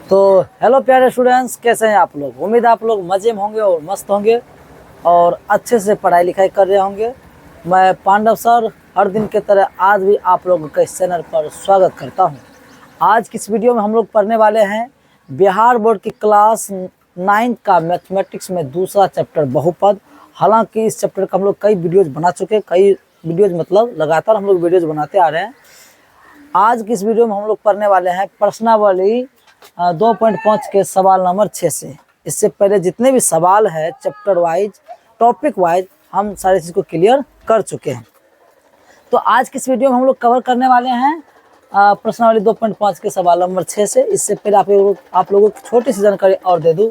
तो हेलो प्यारे स्टूडेंट्स, कैसे हैं आप लोग। उम्मीद है आप लोग मज़े में होंगे और मस्त होंगे और अच्छे से पढ़ाई लिखाई कर रहे होंगे। मैं पांडव सर हर दिन की तरह आज भी आप लोगों के इस चैनल पर स्वागत करता हूं। आज की इस वीडियो में हम लोग पढ़ने वाले हैं बिहार बोर्ड की क्लास 9 का मैथमेटिक्स में दूसरा चैप्टर बहुपद। हालांकि इस चैप्टर का हम लोग कई वीडियोज़ बना चुके हैं, कई वीडियोज़ मतलब लगातार हम लोग वीडियोज़ बनाते आ रहे हैं। आज की इस वीडियो में हम लोग पढ़ने वाले हैं प्रश्नावली 2.5 के सवाल नंबर 6 से। इससे पहले जितने भी सवाल है चैप्टर वाइज टॉपिक वाइज हम सारी चीज़ को क्लियर कर चुके हैं। तो आज की इस वीडियो में हम लोग कवर करने वाले हैं प्रश्नावली 2.5 के सवाल नंबर 6 से। इससे पहले आप लोगों को छोटी सी जानकारी और दे दूं।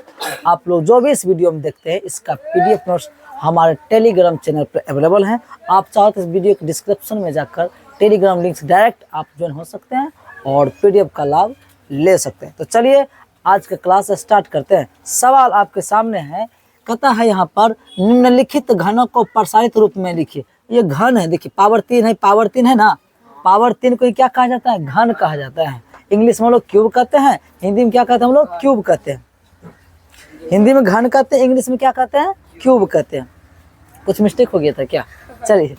आप लोग जो भी इस वीडियो में देखते हैं इसका PDF नोट्स हमारे टेलीग्राम चैनल पर अवेलेबल हैं। आप चाहो तो इस वीडियो के डिस्क्रिप्शन में जाकर टेलीग्राम लिंक से डायरेक्ट आप ज्वाइन हो सकते हैं और PDF का लाभ ले सकते हैं। तो चलिए आज का क्लास स्टार्ट करते हैं। सवाल आपके सामने है, कहता है यहाँ पर निम्नलिखित घनों को प्रसारित रूप में लिखिए। ये घन है, देखिए पावर 3 है, पावर 3 है ना। पावर 3 को क्या कहा जाता है? घन कहा जाता है। इंग्लिश में हम लोग क्यूब कहते हैं, हिंदी में क्या कहते हैं? हम लोग क्यूब कहते हैं। हिंदी में घन कहते हैं, इंग्लिश में क्या कहते हैं? क्यूब कहते हैं। कुछ मिस्टेक हो गया था क्या? चलिए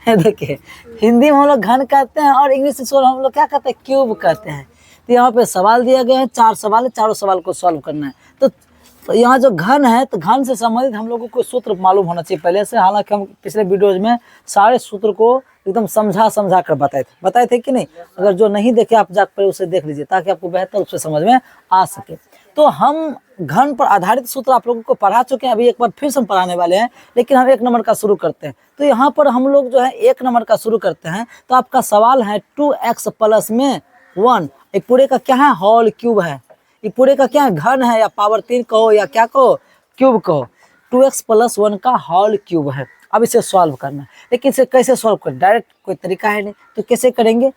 देखिए, हिंदी में हम लोग घन कहते हैं और इंग्लिश में हम लोग क्या कहते हैं? क्यूब कहते हैं। तो यहाँ पे सवाल दिया गया है, 4 सवाल है, चारों सवाल को सॉल्व करना है। तो यहाँ जो घन है, तो घन से संबंधित हम लोगों को सूत्र मालूम होना चाहिए पहले से। हालांकि हम पिछले वीडियोज में सारे सूत्र को एकदम समझा कर बताए थे कि नहीं। अगर जो नहीं देखे आप जाकर उसे देख लीजिए ताकि आपको बेहतर रूप से समझ में आ सके। तो हम घन पर आधारित सूत्र आप लोगों को पढ़ा चुके हैं, अभी एक बार फिर से हम पढ़ाने वाले हैं, लेकिन हम 1 नंबर का शुरू करते हैं। तो यहाँ पर हम लोग जो है 1 नंबर का शुरू करते हैं। तो आपका सवाल है 2x प्लस में 1, ये पूरे का क्या है? होल क्यूब है। ये पूरे का क्या है? घन है, या पावर 3 कहो या क्या कहो, क्यूब कहो। 2x प्लस 1 का होल क्यूब है। अब इसे सॉल्व करना है, लेकिन इसे कैसे सॉल्व करें? डायरेक्ट कोई तरीका है नहीं, तो कैसे करेंगे?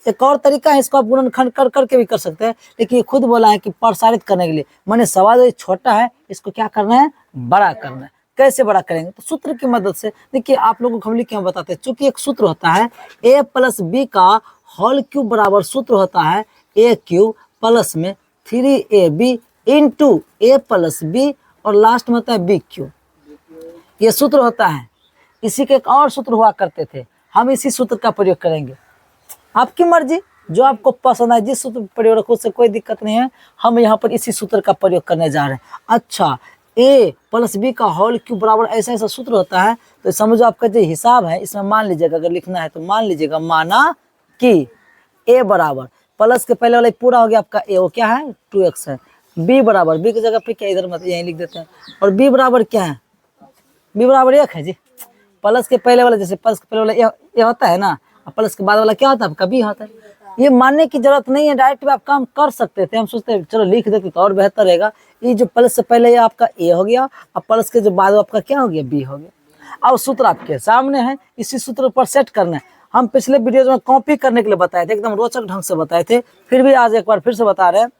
एक और तरीका है, इसको आप गुणनखंड कर करके भी कर सकते हैं, लेकिन ये खुद बोला है कि प्रसारित करने के लिए, माने सवाल छोटा है, इसको क्या करना है? बड़ा करना है। कैसे बड़ा करेंगे? तो सूत्र की मदद से। देखिए आप लोगों को हम लिख के बताते हैं, चूंकि एक सूत्र होता है a प्लस बी का होल क्यूब बराबर सूत्र होता है a क्यूब प्लस में 3ab into a plus B और लास्ट में होता है b क्यूब। ये सूत्र होता है। इसी के एक और सूत्र हुआ करते थे, हम इसी सूत्र का प्रयोग करेंगे। आपकी मर्जी, जो आपको पसंद है, जिस सूत्र प्रयोग रखो उससे कोई दिक्कत नहीं है। हम यहाँ पर इसी सूत्र का प्रयोग करने जा रहे हैं। अच्छा, a प्लस बी का होल क्यूब बराबर ऐसा ऐसा सूत्र होता है। तो समझो आपका जो हिसाब है इसमें मान लीजिएगा, अगर लिखना है तो मान लीजिएगा, माना कि a बराबर प्लस के पहले वाला पूरा हो गया आपका a, वो क्या है? 2x है। b बराबर, b की जगह पे क्या, इधर मत यहीं लिख देते हैं। और b बराबर क्या है? b बराबर 1 है जी। प्लस के पहले वाला, जैसे प्लस के पहले वाला a होता है ना, प्लस के बाद वाला क्या होता है? आपका b होता है। ये मानने की जरूरत नहीं है, डायरेक्ट भी आप काम कर सकते थे। हम सोचते हैं चलो लिख देते तो और बेहतर रहेगा। ये जो प्लस से पहले ये आपका a हो गया और प्लस के जो बाद आपका क्या हो गया? b हो गया। अब सूत्र आपके सामने है, इसी सूत्र पर सेट करना है। हम पिछले वीडियो में कॉपी करने के लिए बताए थे, एकदम रोचक ढंग से बताए थे, फिर भी आज एक बार फिर से बता रहे हैं।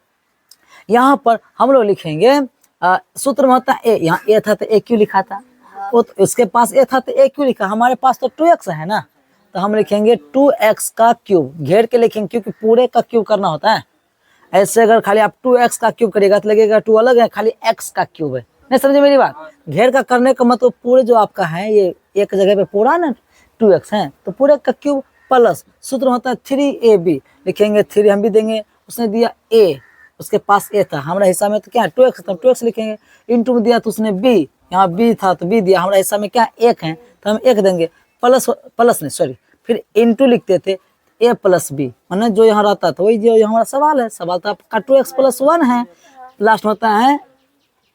यहाँ पर हम लोग लिखेंगे सूत्र में होता है a, यहाँ a था तो a क्यों लिखा था? वो तो उसके पास a था तो a क्यों लिखा? हमारे पास तो 2x है ना, तो हम लिखेंगे 2x का क्यूब, घेर के लिखेंगे क्योंकि पूरे का क्यूब करना होता है। ऐसे अगर खाली आप 2x का क्यूब करेगा तो लगेगा 2 अलग है, खाली x का क्यूब है। नहीं समझे मेरी बात? घेर का करने का मतलब पूरे जो आपका है ये एक जगह पे पूरा ना 2x है, तो पूरे का क्यूब प्लस सूत्र होता है 3ab, लिखेंगे 3 हम भी देंगे, उसने दिया a, उसके पास a था, हमारा हिस्सा में तो क्या है? 2x, तो 2x लिखेंगे। इंटू में दिया तो उसने b, यहाँ b था तो b दिया, हमारा हिस्सा में क्या 1 है तो हम 1 देंगे। प्लस नहीं सॉरी, फिर इंटू लिखते थे a प्लस बी, मतलब जो यहाँ रहता था वही जो हमारा सवाल है। सवाल तो आपका 2x प्लस 1 है, लास्ट में होता है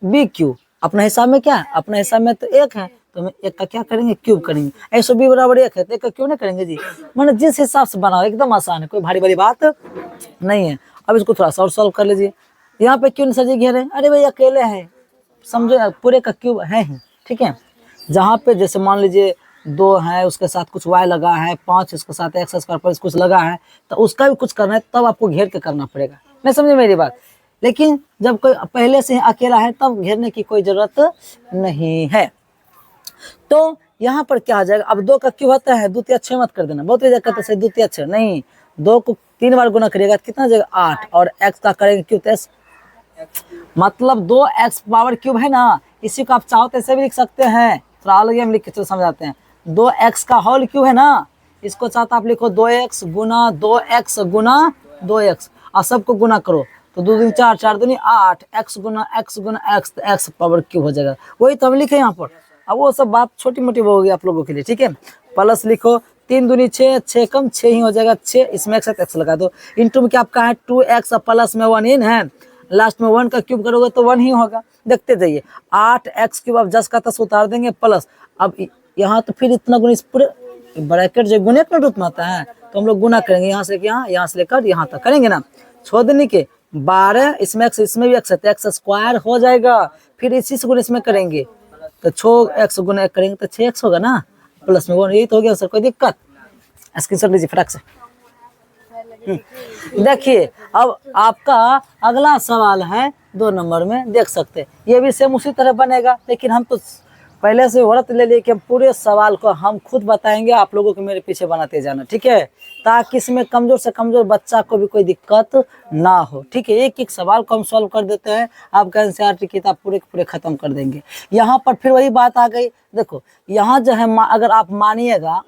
b क्यूब। अपने हिसाब में क्या है? अपने हिसाब में तो 1 है, तो हम 1 का क्या करेंगे? क्यूब करेंगे। ऐसे b बराबर 1 है तो 1 का क्यों नहीं करेंगे जी? मतलब जिस हिसाब से बनाओ एकदम आसान है, कोई भारी बड़ी बात नहीं है। अब इसको थोड़ा सा और सॉल्व कर लीजिए। यहाँ पे क्यों नहीं सर जी घेरे? अरे भाई अकेले हैं, समझो पूरे का क्यूब है ही, ठीक है। जहाँ पे जैसे मान लीजिए 2 है, उसके साथ कुछ y लगा है, 5 इसके साथ x स्क्वायर पर कुछ लगा है, तो उसका भी कुछ करना है तब आपको घेर के करना पड़ेगा। नहीं समझे मेरी बात? लेकिन जब कोई पहले से अकेला है तब घेरने की कोई जरूरत नहीं है। तो यहाँ पर क्या आ जाएगा? अब 2 का क्यूब होता है, द्वितीय अक्षर मत कर देना, बहुत जगह कहते हैं द्वितीय अक्षर नहीं, 2 को 3 बार गुना करिएगा तो कितना जाएगा 8, और x का करेंगे क्यूब तो s, मतलब 2x पावर क्यूब है ना, इसी को आप चाहो तो ऐसे भी लिख सकते हैं, थोड़ा अलग हम लिख के चलो समझाते हैं। 2x का होल क्यूब है ना, इसको चाहता आप लिखो 2x गुना 2x गुना 2x, और सबको गुना करो तो 2 दूनी 4, 4 दूनी 8, x गुना x गुना x, तो x पावर क्यूब हो जाएगा। वही तो हम लिखे यहाँ पर। अब वो सब बात छोटी मोटी होगी आप लोगों के लिए, ठीक है। प्लस लिखो 3 दूनी 6, 6 कम 6 ही हो जाएगा 6, इसमें एक साथ x लगा दो, इंटू में क्या आपका है 2x, प्लस में 1 इन है, लास्ट में 1 का क्यूब करोगे तो 1 ही होगा। देखते जाइए 8x क्यूब, अब 10 का 10 उतार देंगे प्लस, अब यहाँ तो फिर इतना गुना, इस पूरे ब्रैकेट जो गुने के रूप में आता है तो हम लोग गुना करेंगे, यहाँ से यहाँ, यहाँ से लेकर यहाँ तक करेंगे ना, छोड़ देने के 12, इसमें x, इसमें भी x है तो x स्क्वायर हो जाएगा, फिर इसी से गुना इसमें करेंगे तो 6x गुना 1 करेंगे तो 6x होगा ना, प्लस में 1, यही तो हो गया सर, कोई दिक्कत? स्क्रीनशॉट लीजिए फटाक से। देखिए अब आपका अगला सवाल है 2 नंबर में, देख सकते हैं ये भी सेम उसी तरह बनेगा, लेकिन हम तो पहले से व्रत ले लिए कि हम पूरे सवाल को हम खुद बताएंगे, आप लोगों को मेरे पीछे बनाते जाना, ठीक है, ताकि इसमें कमजोर से कमजोर बच्चा को भी कोई दिक्कत ना हो, ठीक है। एक एक सवाल को हम सॉल्व कर देते हैं, आपका एनसीईआरटी किताब पूरे के पूरे खत्म कर देंगे। यहाँ पर फिर वही बात आ गई, देखो यहाँ जो है अगर आप मानिएगा,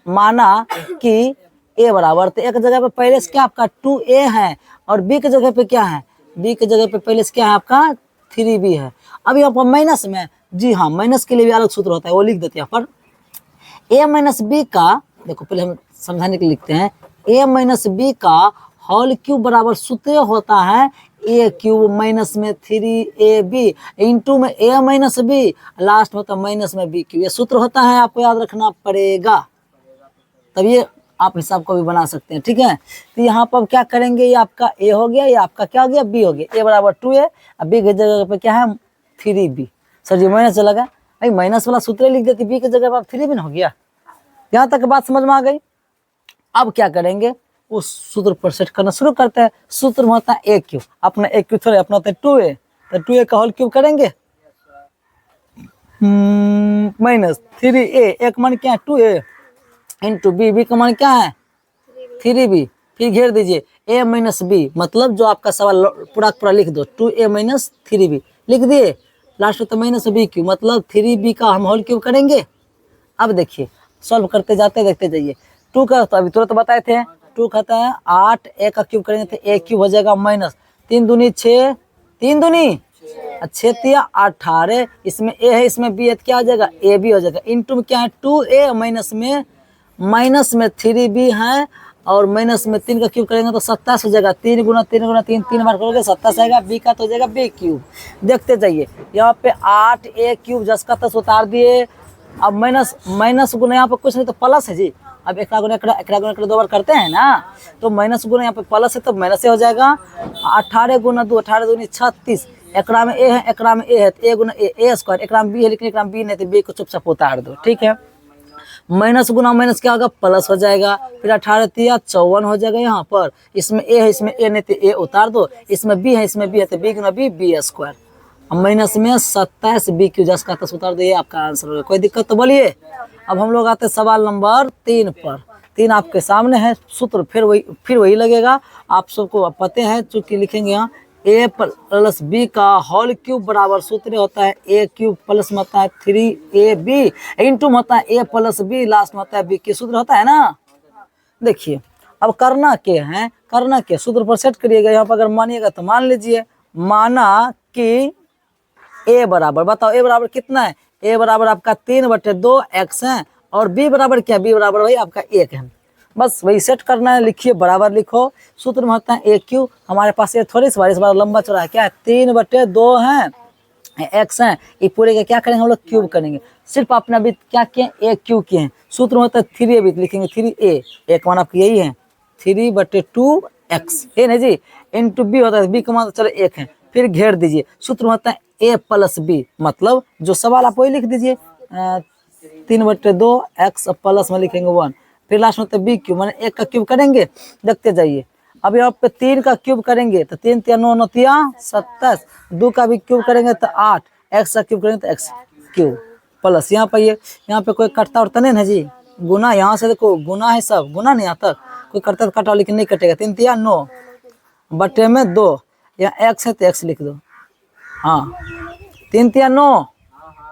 माना कि a बराबर, तो एक जगह पे पहले से क्या आपका 2a है, और b के जगह पे क्या है, b के जगह पे पहले से क्या है आपका 3b है। अब यहाँ पर माइनस में, जी हाँ माइनस के लिए भी अलग सूत्र होता है, वो लिख देते हैं यहाँ पर। a माइनस बी का, देखो पहले हम समझाने के लिए लिखते हैं, a माइनस बी का होल क्यूब बराबर सूत्र होता है a क्यूब माइनस में 3ab इंटू में a माइनस बी, लास्ट में होता है माइनस में b क्यूब, ये सूत्र होता है, आपको याद रखना पड़ेगा, तब ये आप हिसाब को भी बना सकते हैं, ठीक है। तो यहाँ पर क्या करेंगे, ये आपका a हो गया, ये आपका क्या हो गया b हो गया, a बराबर 2a, अब b की जगह पे क्या है 3b, सर जी माइनस चला गया, भाई माइनस वाला सूत्र लिख देती, b की जगह पर 3b हो गया। यहाँ तक बात समझ में आ गई। अब क्या करेंगे, उस सूत्र पर सेट करना शुरू करते हैं। सूत्र में होता है a क्यूब, अपना a क्यूब थोड़े, अपना होता है 2a, तो 2a का होल क्यूब करेंगे माइनस 3a, एक मान क्या है 2a इंटू बी का मान क्या है 3b, फिर घेर दीजिए a माइनस बी, मतलब जो आपका सवाल पूरा पूरा लिख दो, 2a माइनस 3b लिख दिए, लास्ट में तो माइनस बी क्यूब, मतलब 3b का हम होल क्यूब करेंगे। अब देखिए सॉल्व करते जाते देखते जाइए, 2 का तो अभी तुरंत बताए थे, 2 खाता है 8, a का क्यूब करेंगे तो a क्यूब हो जाएगा माइनस 3 दूनी 6, 3 दूनी 6 तिया 18, इसमें a है इसमें b है तो क्या हो जाएगा a b हो जाएगा, इंटू में क्या है 2a माइनस में 3b है, और माइनस में 3 का क्यूब करेंगे तो 27 हो जाएगा, 3 गुना 3 गुना 3, 3 बार करोगे 27 आएगा, b का तो हो जाएगा b क्यूब। देखते जाइए यहाँ पे 8a क्यूब 10 का 10 उतार दिए, अब माइनस गुना यहाँ पे कुछ नहीं तो प्लस है जी, अब एक गुना 2 बार करते हैं ना, तो माइनस गुना यहाँ पे प्लस है तो माइनस से हो जाएगा, 18 गुना 2, 18 दूनी 36, एकरा में a है एकरा में a है तो a गुना a स्क्वायर, एकरा में b है लेकिन एकरा में b नहीं तो b को चुपचाप उतार दो, ठीक है। माइनस गुना माइनस क्या होगा प्लस हो जाएगा, फिर 18 तिया 54 हो जाएगा, यहाँ पर इसमें a है इसमें a नहीं तो a उतार दो, इसमें b है इसमें b है तो b गुना b स्क्वायर, माइनस में 27 b क्यू 10 का 10 उतार दो, ये आपका आंसर होगा। कोई दिक्कत तो बोलिए। अब हम लोग आते हैं सवाल नंबर 3 पर। 3 आपके सामने है, सूत्र फिर वही लगेगा, आप सबको पते हैं, चूंकि लिखेंगे यहाँ a प्लस b का होल क्यूब बराबर सूत्र होता है a क्यूब प्लस में होता है 3ab इंटू में होता है a प्लस b, लास्ट में होता है b की सूत्र होता है ना। देखिए अब करना के सूत्र पर सेट करिएगा, यहाँ पर अगर मानिएगा तो मान लीजिए, माना कि a बराबर, बताओ a बराबर कितना है, a बराबर आपका 3/2x है, और b बराबर क्या, b बराबर वही आपका 1 है, बस वही सेट करना है। लिखिए बराबर लिखो, सूत्र में होता है a क्यूब, हमारे पास ये थोड़ी सी बार इस बार लंबा चौड़ा है, क्या है 3/2 है x है, ये पूरे का क्या करेंगे हम लोग क्यूब करेंगे, सिर्फ अपना भी क्या किए a क्यूब किए हैं, सूत्र में होता है 3a, लिखेंगे 3a, एक मान आपकी यही है 3/2x है ना जी, इंटू b होता है, b का मान चलो 1 है, फिर घेर दीजिए, सूत्र में होता है a प्लस b, मतलब जो सवाल आप वही लिख दीजिए 3/2x प्लस में लिखेंगे 1, फिर लास्ट में होता है b क्यूब, मैंने 1 का क्यूब करेंगे। देखते जाइए अब यहाँ पे 3 का क्यूब करेंगे तो 3 तिया 9 9 तिया 27, 2 का भी क्यूब करेंगे तो 8, x का क्यूब करेंगे तो x क्यूब प्लस यहाँ पे कोई कटता उठता नहीं है जी, गुना यहाँ से देखो गुना है, सब गुना नहीं आता, कोई करता तो कटाओ, लेकिन नहीं कटेगा। 3 तिया 9 बटे में 2, यहाँ x है तो x लिख दो। हाँ 3 तिया 9,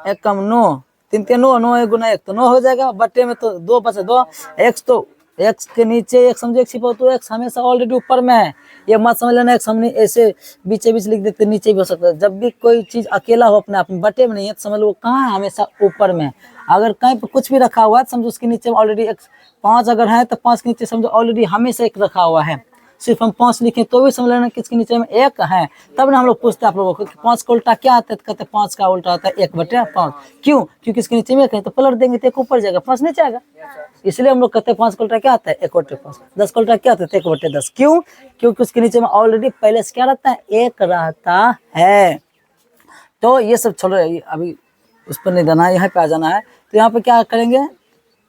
1 कम 9, 3 तिया 9, 9 गुना 1 तो 9 हो जाएगा, बटे में तो 2 बचे 2, x तो x के नीचे एक समझो एक छिपा तो x हमेशा ऑलरेडी ऊपर में है, ये मत समझ लेना x हमने ऐसे बीचे बीच लिख देते, नीचे भी हो सकता है। जब भी कोई चीज अकेला हो अपने आप में, बटे में नहीं है तो समझ लो वो कहाँ है, हमेशा ऊपर में है। अगर कहीं पर कुछ भी रखा हुआ है समझो उसके नीचे ऑलरेडी x 5 अगर है तो 5 के नीचे समझो ऑलरेडी हमेशा 1 रखा हुआ है। सिर्फ हम 5 लिखें तो भी समझ लेना किसके नीचे में 1 है। तब ना हम लोग पूछते हैं आप लोगों को कि 5 का उल्टा क्या आता है, तो कहते हैं 5 का उल्टा होता है 1/5। क्यों? क्योंकि इसके नीचे में 1 है तो पलट देंगे तो 1 ऊपर जाएगा, 5 नीचे आएगा। इसलिए हम लोग कहते हैं 5 का उल्टा क्या आता है 1/5। 10 का उल्टा क्या आता है 1/10। क्यों? क्योंकि उसके नीचे में ऑलरेडी पहले से क्या रहता है 1 रहता है। तो ये सब छोड़ो, अभी उस पर नहीं जाना है, यहाँ पे आ जाना है। तो यहाँ पे क्या करेंगे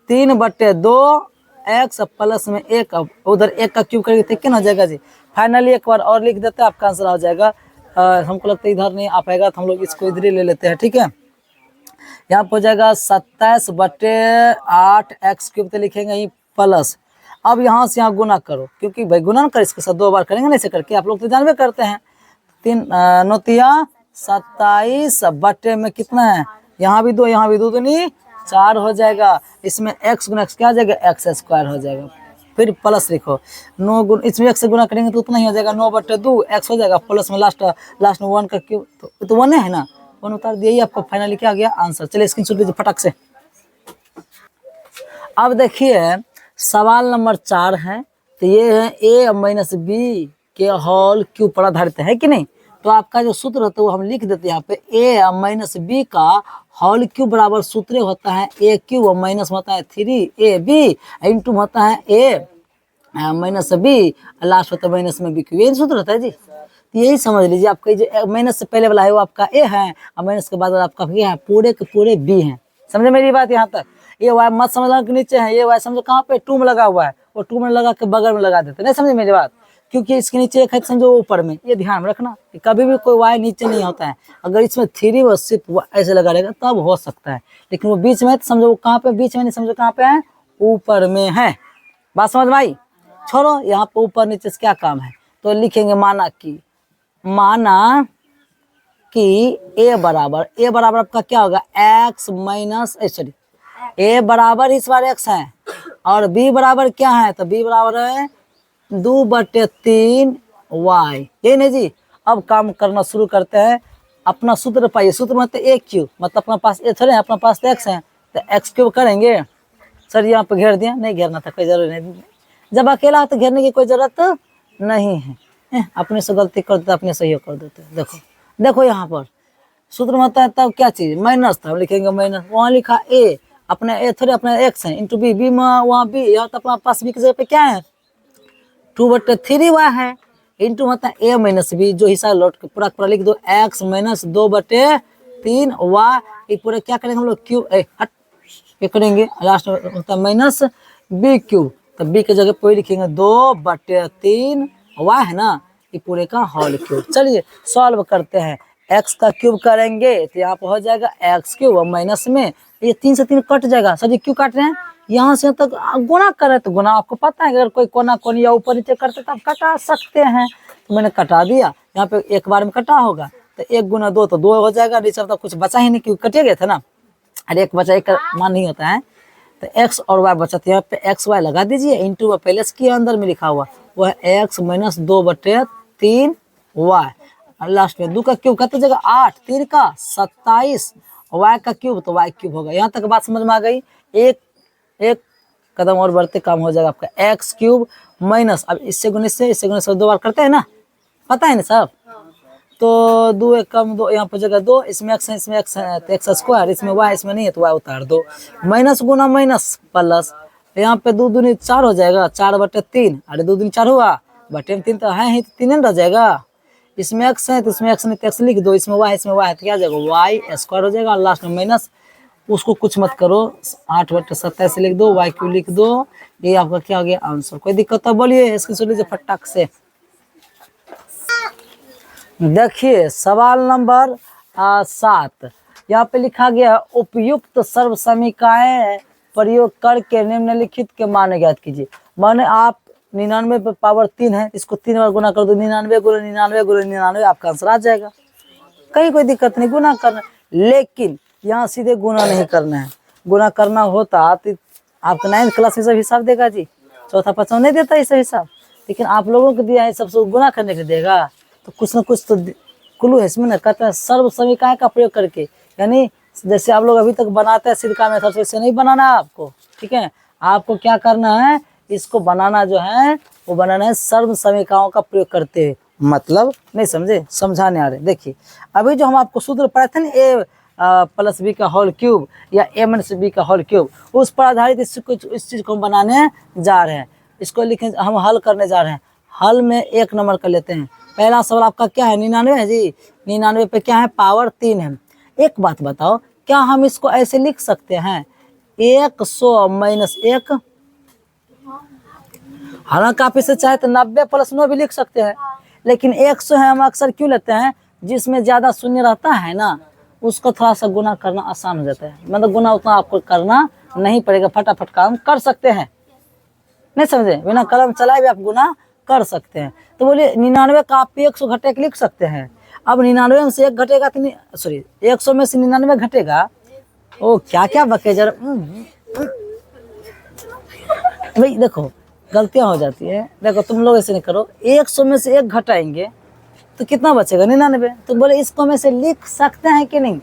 3/2 x प्लस में 1, उधर 1 का क्यूब करेंगे तो कितना हो जाएगा जी। फाइनली एक बार और लिख देते हैं, आपका आंसर हो जाएगा। हमको लगता है इधर नहीं आ पाएगा तो हम लोग इसको इधर ही ले लेते हैं, ठीक है। यहाँ पे हो जाएगा 27/8 x क्यूब तो लिखेंगे ही प्लस। अब यहाँ से यहाँ गुना करो, क्योंकि भाई गुना कर इसके साथ 2 बार करेंगे ना ऐसे करके, आप लोग तो जानबे करते हैं। 3 9 27 बटे में कितना है, यहाँ भी 2 यहाँ भी 2 दूनी 4 हो जाएगा। इसमें x गुना x क्या आ जाएगा x² हो जाएगा। फिर प्लस लिखो 9 गुना, इसमें x से गुना करेंगे तो उतना ही हो जाएगा 9/2 x हो जाएगा, प्लस में लास्ट में 1 का क्यूब तो 1 है ना, 1 उतार दिए, आपको फाइनली क्या आ गया आंसर। चलिए स्क्रीनशॉट लीजिए फटाक से। अब देखिए सवाल नंबर 4 है, तो ये है a - b के होल क्यूब पर आधारित है कि नहीं। तो आपका जो सूत्र होता है वो हम लिख देते हैं यहाँ पे, a - b का होल क्यूब बराबर सूत्र होता है a क्यूब और माइनस होता है 3ab इंटू होता है a - b, लास्ट होता है माइनस में b क्यूब, यही सूत्र होता है जी। तो यही समझ लीजिए, आपका जो माइनस से पहले वाला है वो आपका a है और माइनस के बाद वाला आपका ये है, पूरे के पूरे b है। समझे मेरी बात यहाँ तक। ये वाई मत समझना कि नीचे है, ये वाई समझो कहाँ पे 2 में लगा हुआ है, वो 2 में लगा के बगल में लगा देते, नहीं समझे मेरी बात। क्योंकि इसके नीचे 1 है समझो ऊपर में, ये ध्यान में रखना कभी भी कोई वाई नीचे नहीं होता है। अगर इसमें 3 व सिर्फ ऐसे लगा रहेगा तब हो सकता है, लेकिन वो बीच में है तो समझो वो कहाँ पे बीच में नहीं, समझो कहाँ पे है ऊपर में है। बात समझ में आई। छोड़ो यहाँ पे ऊपर नीचे से क्या काम है, तो लिखेंगे माना कि a बराबर आपका क्या होगा x माइनस a बराबर इस बार x है और b बराबर क्या है, तो b बराबर है 2/3 y, ये नहीं जी। अब काम करना शुरू करते हैं, अपना सूत्र पाइए। सूत्र मतलब a क्यूब, मतलब अपना पास a थोड़े है, अपना पास तो x है तो x क्यूब करेंगे। सर यहाँ पे घेर दिया, नहीं घेरना था, कोई जरूरी नहीं। जब अकेला है तो घेरने की कोई जरूरत नहीं है, अपने से गलती कर देते अपने सही कर देते। देखो यहाँ पर सूत्र में होता है तब क्या चीज माइनस था, हम लिखेंगे माइनस, वहाँ लिखा a, अपने a थोड़े अपना x है इंटू b में वहाँ b, यहाँ तो अपना पास b की जगह पे क्या है 2/3 है, इंटू होता है a - b, जो हिस्सा लौट के पूरा लिख दो x - 2/3 y, ये पूरा क्या करेंगे हम लोग क्यूब हट ये करेंगे, लास्ट में होता है माइनस b क्यूब, तो b की जगह पे लिखेंगे 2/3 y है ना, ये पूरे का होल क्यूब। चलिए सॉल्व करते हैं, x का क्यूब करेंगे तो यहाँ पर हो जाएगा x क्यूब और माइनस में ये 3 से 3 कट जाएगा। सर जी क्यों काट रहे हैं, यहाँ से तक गुना करे तो गुना आपको पता है, अगर कोई कोना कोनी या ऊपर नीचे करते तो आप कटा सकते हैं, तो मैंने कटा दिया। यहाँ पे एक बार में कटा होगा तो 1 गुना 2 तो 2 हो जाएगा, नीचे तो कुछ बचा ही नहीं क्योंकि कटे गए थे ना, अरे एक बचा एक मान नहीं होता है, तो x और y बचा, यहाँ पे x y लगा दीजिए, इंटू में पहले के अंदर में लिखा हुआ वो है x - 2/3 y, लास्ट में 2 का क्यूब कितना जगह 8, 3 का 27, y का क्यूब तो y क्यूब होगा। यहाँ तक बात समझ में आ गई। एक कदम और बढ़ते काम हो जाएगा आपका x क्यूब माइनस, अब इससे गुने से 2 बार करते हैं ना, पता है ना सब। तो 2 1 कम 2, यहाँ पर जगह 2, इसमें x है इसमें x है तो x², इसमें y इसमें नहीं है तो y उतार दो, माइनस गुना माइनस प्लस, यहाँ पे 2 दूनी 4 हो जाएगा 4/3, अरे 2 दूनी 4 हुआ, बटे में 3 तो है ही, 3 रह जाएगा। इसमें x है तो इसमें x नहीं तो x लिख दो, इसमें y है तो क्या आ जाएगा y² हो जाएगा, लास्ट में माइनस, उसको कुछ मत करो 8/27 लिख दो, y क्यूब लिख दो, ये आपका क्या हो गया आंसर। कोई दिक्कत है बोलिए, इसकी सुन लीजिए फटाक से। देखिए सवाल नंबर 7, यहाँ पे लिखा गया उपयुक्त सर्व समीकरण प्रयोग करके निम्नलिखित के मान ज्ञात कीजिए। माने आप 99 पे पावर 3 है, इसको 3 बार गुना कर दो, 99 गुना 99 गुना 99, आपका आंसर आ जाएगा। कहीं कोई दिक्कत नहीं गुना करना, लेकिन यहाँ सीधे गुना नहीं करना है। गुना करना होता तो आपका 9th क्लास में सब हिसाब देगा जी, चौथा पांचवा नहीं देता ये सब हिसाब, लेकिन आप लोगों को दिया है सबसे गुना करने के देगा, तो कुछ ना कुछ तो क्लू है इसमें ना। कहता है सर्व समीकरण का प्रयोग करके, यानी जैसे आप लोग अभी तक बनाते हैं सिरका मेथड, वैसे नहीं बनाना है आपको, ठीक है। आपको क्या करना है, इसको बनाना जो है वो बनाना है सर्व समीकरणों का प्रयोग करते हुए। मतलब नहीं समझे, समझाने आ रहे। देखिए अभी जो हम आपको सूत्र पढ़े थे ना, ए प्लस बी का होल क्यूब या ए माइनस बी का होल क्यूब, उस पर आधारित इस चीज को हम बनाने जा रहे हैं। इसको लिखें, हम हल करने जा रहे हैं। हल में 1 नंबर कर लेते हैं। पहला सवाल आपका क्या है, 99 है जी। 99 पे क्या है, पावर 3 है। एक बात बताओ, क्या हम इसको ऐसे लिख सकते हैं 100 माइनस 1? हालांकि आप इसे चाहे तो 90 प्लस 9 भी लिख सकते हैं, लेकिन 100 है हम अक्सर क्यों लेते हैं, जिसमें ज्यादा शून्य रहता है ना, उसको थोड़ा सा गुना करना आसान हो जाता है। मतलब गुना उतना आपको करना नहीं पड़ेगा, फटाफट काम कर सकते हैं। नहीं समझे, बिना कलम चलाए भी आप गुना कर सकते हैं। तो बोलिए 99 का आप 100 घटे के लिख सकते हैं। अब 99 में से 1 घटेगा तो सॉरी 100 में से 99 घटेगा, ओ क्या क्या बके जरा भाई। देखो गलतियां हो जाती है, देखो तुम लोग ऐसे नहीं करो। 100 में से 1 घटाएंगे तो कितना बचेगा, 99। तो बोले इसको में से लिख सकते हैं कि नहीं।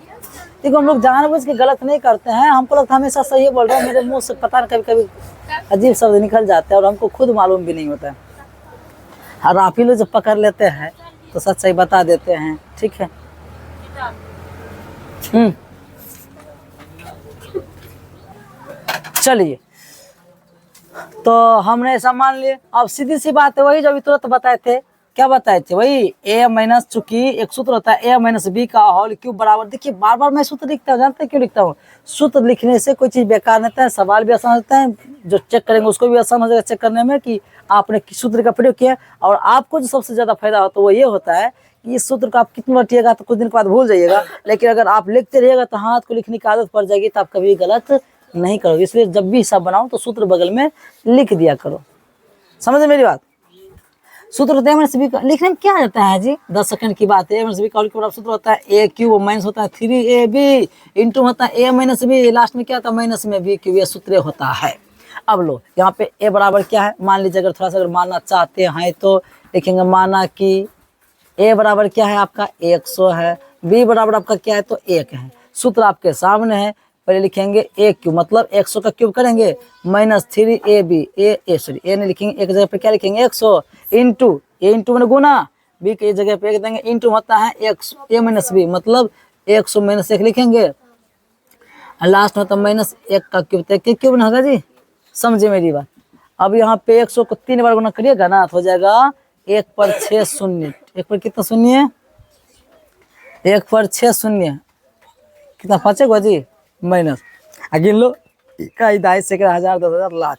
देखो हम लोग जानबूझ के गलत नहीं करते हैं, हमको लगता है हमेशा सही बोल रहे हैं, मेरे मुंह से पता नहीं कभी कभी अजीब शब्द निकल जाते हैं और हमको खुद मालूम भी नहीं होता है। और आप ही लोग जब पकड़ लेते हैं तो सच्चाई बता देते हैं, ठीक है। चलिए, तो हमने ऐसा मान लिया। अब सीधी सी बात है, वही जो अभी तुरंत बताए थे, क्या बताए थे, वही ए माइनस, चूंकि एक सूत्र होता है ए माइनस बी का होल क्यूब बराबर। देखिए बार बार मैं सूत्र लिखता हूँ, जानते हैं क्यों लिखता हूँ? सूत्र लिखने से कोई चीज बेकार नहीं होता है, सवाल भी आसान होता है, जो चेक करेंगे उसको भी आसान हो जाएगा चेक करने में कि आपने किस सूत्र का प्रयोग किया। और आपको जो सबसे ज्यादा फायदा होता है वो ये होता है कि इस सूत्र को आप कितनी बार रटिएगा तो कुछ दिन के बाद भूल जाइएगा, लेकिन अगर आप लिखते रहिएगा तो हाथ को लिखने की आदत पड़ जाएगी, तो आप कभी गलत नहीं करोगे। इसलिए जब भी हिसाब बनाओ तो सूत्र बगल में लिख दिया करो। समझे मेरी बात? सूत्र होता है माइनस बी का, लिखने में क्या आता है जी, 10 सेकंड की बात है। माइनस बी का सूत्र होता है ए क्यूब माइनस होता है 3ab इंटू होता है ए माइनस बी, लास्ट में क्या होता है माइनस में बी क्यूब, ये सूत्र होता है। अब लो यहाँ पे ए बराबर क्या है, मान लीजिए अगर थोड़ा सा अगर मानना चाहते हैं तो लिखेंगे, माना कि ए बराबर क्या है आपका 100 है, बी बराबर आपका क्या है तो 1 है। सूत्र आपके सामने है, पहले लिखेंगे ए क्यूब, मतलब 100 का क्यूब करेंगे माइनस 3ab, ए नहीं लिखेंगे, एक जगह पे क्या लिखेंगे 100 इंटू ए इंटू मैंने गुना, बी की जगह पे देंगे इंटू होता है ए माइनस बी, मतलब 100 माइनस 1 लिखेंगे, लास्ट में तो माइनस 1 का क्यूब, तो एक क्यूब ना होगा जी। समझे मेरी बात? अब यहाँ पे 100 को 3 बार गुना करिएगा ना तो हो जाएगा 1 पर 6 शून्य। 1 पर कितना शून्य है, 1 पर 6 शून्य, कितना बचेगा जी माइनस, गिन लो, इकाई दाई सैकड़ा हजार 10,000 लाख,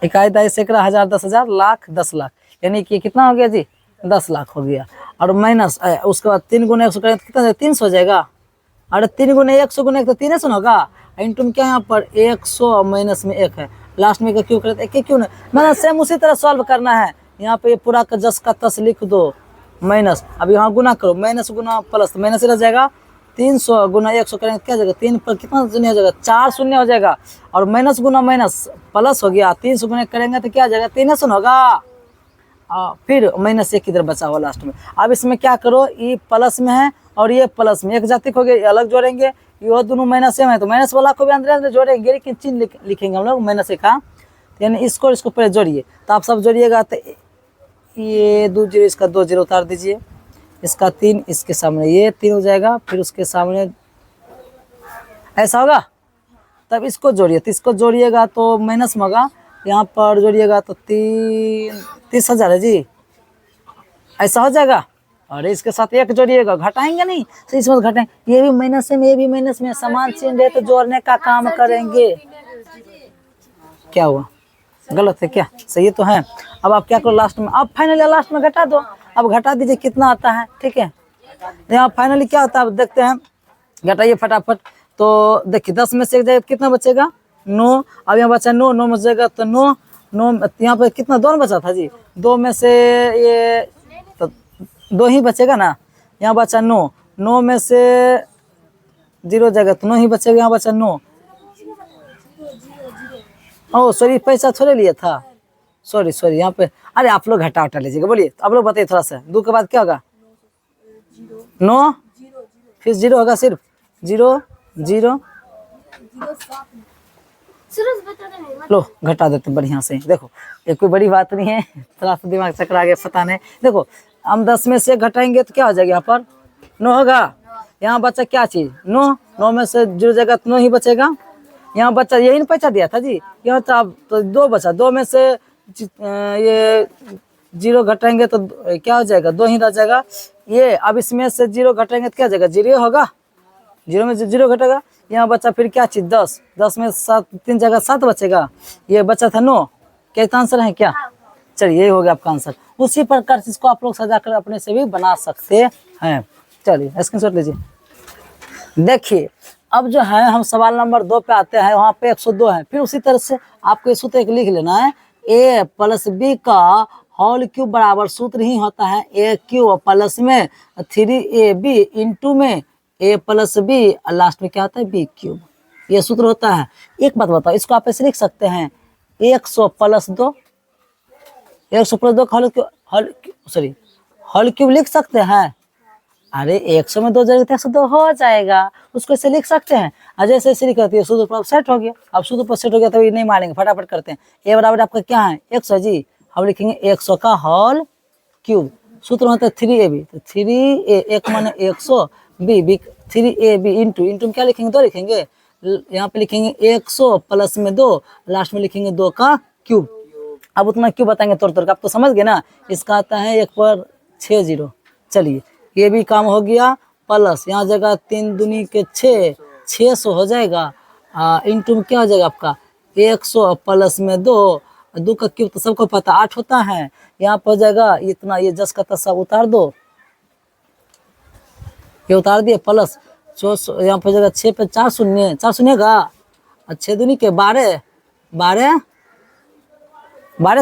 इकाई दाई सैकड़ा हजार 10,000 लाख 10 लाख, यानी कि कितना हो गया जी 10 लाख हो गया। और माइनस उसके बाद 3 गुना 100 करें तो कितना 300 हो जाएगा। अरे 3 गुना 100 गुना 1 तो 300 होगा, इंटू में क्या यहाँ पर 100 माइनस में 1 है, लास्ट में क्यों करे एक क्यों नहीं, मैंने सेम उसी तरह सॉल्व करना है। यहाँ पे पूरा का जस का तस लिख दो माइनस, अब यहाँ गुना करो, माइनस गुना प्लस, माइनस रह जाएगा 300 गुना 100 करेंगे क्या जाएगा, 3 पर कितना शून्य हो जाएगा 4 शून्य हो जाएगा, और माइनस गुना माइनस प्लस हो गया, 300 गुना करेंगे तो क्या जाएगा 300 होगा, फिर माइनस 1 किधर बचा हुआ लास्ट में। अब इसमें क्या करो, ये प्लस में है और ये प्लस में, एक जाति हो गया अलग जोड़ेंगे, ये दोनों माइनस में है तो माइनस वाला को भी अंदर जोड़ेंगे, लेकिन चिन्ह लिखेंगे हम लोग माइनस का, यानी इसको पहले जोड़िए, तो आप सब जोड़िएगा तो ये 2 0 इसका 2 0 उतार दीजिए, इसका 3 इसके सामने ये 3 हो जाएगा, फिर उसके सामने ऐसा होगा, तब इसको जोड़िए, तो इसको जोड़िएगा तो माइनस में होगा, यहाँ पर जोड़िएगा तो 30,000 है जी, ऐसा हो जाएगा। और इसके साथ 1 जोड़िएगा, घटाएंगे नहीं तो इसमें घटाएंगे, ये भी माइनस में ये भी माइनस में, समान चिन्ह है तो जोड़ने का काम करेंगे। क्या हुआ, गलत है क्या, सही तो है। अब आप क्या करो लास्ट में, अब फाइनली लास्ट में घटा दो, अब घटा दीजिए कितना आता है, ठीक है। यहाँ फाइनली क्या होता है अब देखते हैं, घटाइए फटाफट। तो देखिए 10 में से 1 जाएगा कितना बचेगा 9, अब यहाँ बचा 9 में जाएगा तो 9, 9 यहाँ पे कितना 2 बचा था जी, 2 में से ये तो 2 ही बचेगा ना, यहाँ बचा 9, 9 में से 0 जगह तो 9 ही बचेगा, यहाँ बचा 9। ओ सॉरी, पैसा थोड़े लिया था, सॉरी सॉरी, यहाँ पे अरे आप लोग घटा उठा लीजिएगा, बोलिए तो आप लोग बताइए थोड़ा सा, 2 के बाद क्या होगा 9, फिर 0 होगा, सिर्फ 0 0। लो घटा देते बढ़िया से, देखो ये कोई बड़ी बात नहीं है, थोड़ा सा दिमाग चकरा गया पता नहीं। देखो हम 10 में से घटाएंगे तो क्या हो जाएगा, यहाँ पर 9 होगा, यहाँ बचा क्या चीज 9, 9 में से 0 जगह 9 ही बचेगा, यहाँ बचा यही ना पैसा दिया था जी, यहाँ तो 2 बचा, 2 में से ये 0 घटाएंगे तो क्या हो जाएगा 2 ही रह जाएगा ये। अब इसमें से 0 घटाएंगे तो क्या जाएगा 0 होगा, 0 में से 0 घटेगा, यहाँ बचा फिर क्या चीज 10, 10 में 7 3 जगह 7 बचेगा, ये बचा था 9। क्या आंसर है क्या, चलिए यही हो गया आपका आंसर। उसी प्रकार से इसको आप लोग सजा कर अपने से भी बना सकते हैं। चलिए स्क्रीनशॉट लीजिए। देखिए अब जो है हम सवाल नंबर 2 पे आते हैं, वहाँ पे 102 है। फिर उसी तरह से आपको ये सूत्र एक लिख लेना है, a प्लस बी का होल क्यूब बराबर सूत्र ही होता है a क्यूब प्लस में 3ab इंटू में a प्लस बी, लास्ट में क्या होता है b क्यूब, ये सूत्र होता है। एक बात बताओ, इसको आप ऐसे लिख सकते हैं 100 प्लस 2, 100 प्लस 2 का होल क्यूब लिख सकते हैं। अरे 100 में 2 जगह 102 हो जाएगा, उसको ऐसे लिख सकते हैं। और जैसे ऐसे लिखती है सूत्र पर सेट हो गया। अब सूत्र पर सेट हो गया तो ये नहीं मारेंगे, फटाफट करते हैं। ए बराबर आपका क्या है 100 जी, हम लिखेंगे 100 का होल क्यूब, सूत्र होता है 3ab, तो 3a 1 माने 100, b 3ab इंटू में क्या लिखेंगे 2 लिखेंगे, यहाँ पे लिखेंगे 100 प्लस में 2, लास्ट में लिखेंगे 2 का क्यूब। अब उतना क्यों बताएंगे तोड़ तोड़, आप तो समझ गए ना। इसका आता है 1 पर 6 0। चलिए ये भी काम हो गया, प्लस यहाँ जगह 3 दूनी के 6, 600 हो जाएगा, इंटू में क्या हो जाएगा आपका 100 प्लस में 2, 2 का क्यूब तो सबको पता 8 होता है, यहाँ पर हो जाएगा इतना, ये 10 का तस्सा उतार दो, ये उतार दिए, प्लस यहाँ पर जगह 6 पे 4 शून्य, 4 शून्य का 6 दूनी के 12, 12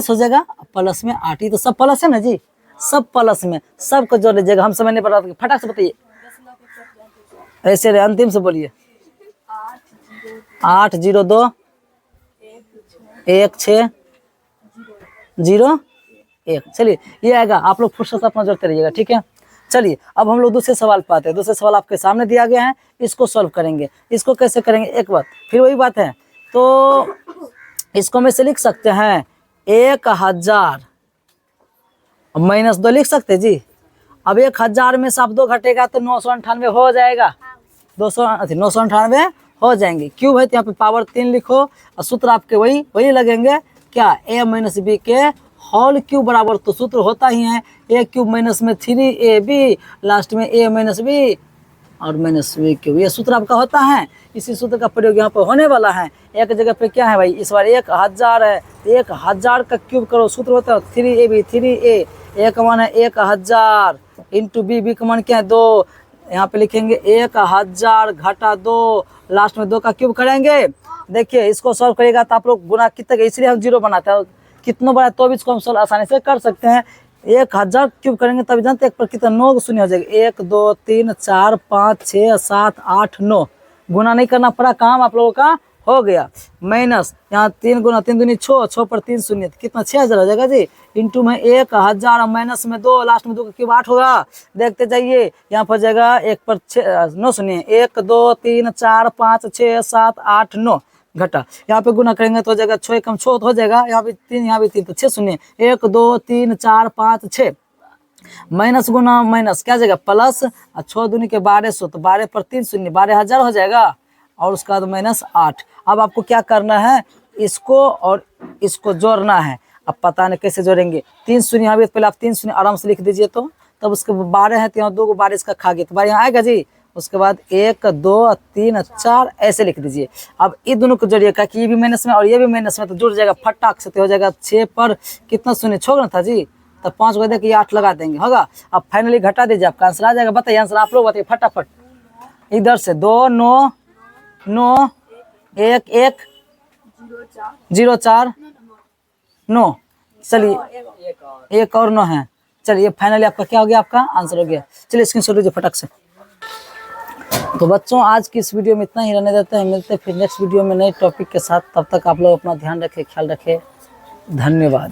हो जाएगा, प्लस में 8, ये तो सब प्लस है ना जी, सब प्लस में, सबको जोड़ लीजिएगा, हम समझ नहीं पा रहा, फटाक से बताइए, ऐसे रहे अंतिम से बोलिए 8 0 2 1 6 0 1। चलिए ये आएगा, आप लोग फुर्सत अपना जोड़ते रहिएगा, ठीक है। चलिए अब हम लोग दूसरे सवाल पे आते हैं। दूसरे सवाल आपके सामने दिया गया है, इसको सॉल्व करेंगे। इसको कैसे करेंगे, एक बात फिर वही बात है, तो इसको में से लिख सकते हैं 1000 माइनस 2 लिख सकते हैं जी। अब 1000 में से आप 2 घटेगा तो 998 हो जाएगा, 998 हो जाएंगे। क्यूब है तो यहाँ पे पावर 3 लिखो, और सूत्र आपके वही लगेंगे क्या, a माइनस बी के होल क्यूब बराबर, तो सूत्र होता ही है a क्यूब माइनस में 3ab, लास्ट में a माइनस बी और माइनस बी क्यूब, ये सूत्र आपका होता है। इसी सूत्र का प्रयोग यहाँ पर होने वाला है। एक जगह पे क्या है भाई, इस बार 1000 है, 1000 का क्यूब करो, सूत्र होता है 3ab 3a, a का मान है 1000 इंटू बी का मान क्या है 2, यहाँ पे लिखेंगे 1000 घटा 2, लास्ट में 2 का क्यूब करेंगे। देखिए इसको सॉल्व करेगा तो आप लोग गुना कितने, इसलिए हम 0 बनाते हैं, कितना बड़ा तो भी इसको हम सॉल्व आसानी से कर सकते हैं। 1000 क्यूब करेंगे तभी जानते हैं, एक पर कितना 9 शून्य हो जाएगा, 1 2 3 4 5 6 7 8 9, गुना नहीं करना पड़ा, काम आप लोगों का हो गया। माइनस यहाँ 3 गुना 3 दूनी 6, 6 पर 3 शून्य, कितना 6000 हो जाएगा जी, इंटू में 1000 माइनस में 2, लास्ट में 2 का क्यूब 8 होगा। देखते जाइए, यहाँ पर जाएगा 1 पर 9 शून्य, 1 2 3 4 5 6 7 8 9 घटा, यहाँ पे गुना करेंगे तो हो जाएगा 6 कम 6 हो जाएगा, यहाँ भी 3 यहाँ भी 3, तो 6 शून्य, 1 2 3 4 5 6, माइनस गुना माइनस क्या जाएगा प्लस, 6 दूनी के 1200, तो 12 पर 3 शून्य 12000 हो जाएगा, और उसका बाद माइनस 8। अब आपको क्या करना है, इसको और इसको जोड़ना है। अब पता नहीं कैसे जोड़ेंगे, 3 शून्य यहाँ भी, पहले आप 3 शून्य आराम से लिख दीजिए, तो तब उसके 12 है तो यहाँ 2 को 12 इसका खा गया, तो 12 यहाँ आएगा जी। उसके बाद 1 2 3 4 ऐसे लिख दीजिए। अब ये दोनों को जोड़िएगा कि ये भी माइनस में और ये भी माइनस में, तो जुड़ जाएगा फटाक से, तो हो जाएगा 6 पर कितना शून्य छोड़ना था जी, तब 5 को देख 8 लगा देंगे, होगा। अब फाइनली घटा दीजिए, आपका आंसर आ जाएगा। बताइए आंसर आप लोग बताइए फटाफट, इधर से 2 9 9 1 1 0 4 नो। चलिए एक और नो है। चलिए फाइनली आपका क्या हो गया, आपका आंसर हो गया। चलिए स्क्रीनशॉट लीजिए फटक से। तो बच्चों आज की इस वीडियो में इतना ही रहने देते हैं, मिलते हैं फिर नेक्स्ट वीडियो में नए टॉपिक के साथ। तब तक आप लोग अपना ध्यान रखें, ख्याल रखें। धन्यवाद।